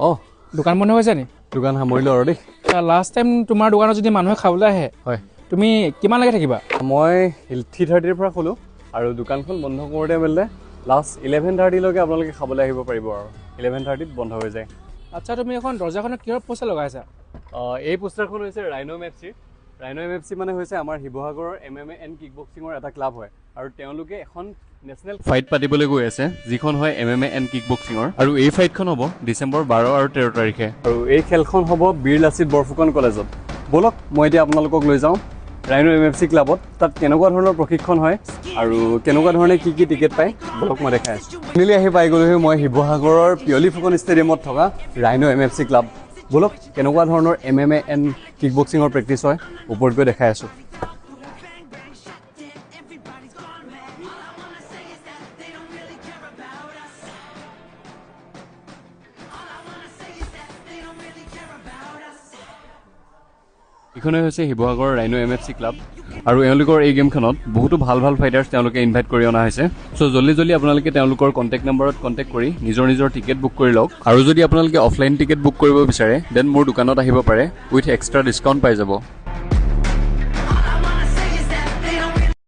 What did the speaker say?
অঁ দোকান বন্ধ হৈছে নি? দোকান সামৰিলোঁ আৰু দেই। লাষ্ট টাইম তোমাৰ দোকানত যদি মানুহে খাবলৈ আহে হয় তুমি কিমানলৈকে থাকিবা? মই 3:30ৰ পৰা খোলোঁ আৰু দোকানখন বন্ধ কৰোঁতে মেলিলে লাষ্ট 11:30লৈকে আপোনালোকে খাবলৈ আহিব পাৰিব আৰু 11:30ত বন্ধ হৈ যায়। আচ্ছা তুমি এখন দৰ্জাখনত কিহৰ পোষ্টাৰ লগাইছা? এই পোষ্টাৰখন হৈছে ৰাইনো এম.এফ.চি. ৰাইনো এম.এফ.চি মানে হৈছে আমাৰ শিৱসাগৰৰ MMA এণ্ড কিক বক্সিঙৰ এটা ক্লাব হয় আৰু তেওঁলোকে এখন নেশ্যনেল ফাইট পাতিবলৈ গৈ আছে যিখন হয় MMA এণ্ড কিক বক্সিঙৰ আৰু এই ফাইটখন হ'ব ডিচেম্বৰ 12 আৰু 13 তাৰিখে আৰু এই খেলখন হ'ব বীৰ লাচিত বৰফুকন কলেজত। ব'লক মই এতিয়া আপোনালোকক লৈ যাওঁ ৰাইনো এম.এফ.চি. ক্লাবত। তাত কেনেকুৱা ধৰণৰ প্ৰশিক্ষণ হয় আৰু কেনেকুৱা ধৰণে কি কি টিকেট পায় ব'লক মই দেখাই আছোঁ। ফাইনেলি আহি পাই গ'লোহি মই শিৱসাগৰৰ পিয়লি ফুকন ষ্টেডিয়ামত থকা ৰাইনো এম.এফ.চি. ক্লাব। ব'লক কেনেকুৱা ধৰণৰ MMA এণ্ড কিক বক্সিঙৰ প্ৰেক্টিচ হয় ওপৰত গৈ দেখাই আছোঁ। এইখনে হৈছে শিৱসাগৰৰ ৰাইনো এম.এফ.চি. ক্লাব আৰু এওঁলোকৰ এই গেমখনত বহুতো ভাল ভাল ফাইটাৰ্ছ তেওঁলোকে ইনভাইট কৰি অনা হৈছে। চ' জল্দি আপোনালোকে তেওঁলোকৰ কণ্টেক্ট নাম্বাৰত কণ্টেক্ট কৰি নিজৰ টিকেট বুক কৰি লওক আৰু যদি আপোনালোকে অফলাইন টিকেট বুক কৰিব বিচাৰে দেন মোৰ দোকানত আহিব পাৰে উইথ এক্সট্ৰা ডিছকাউণ্ট পাই যাব।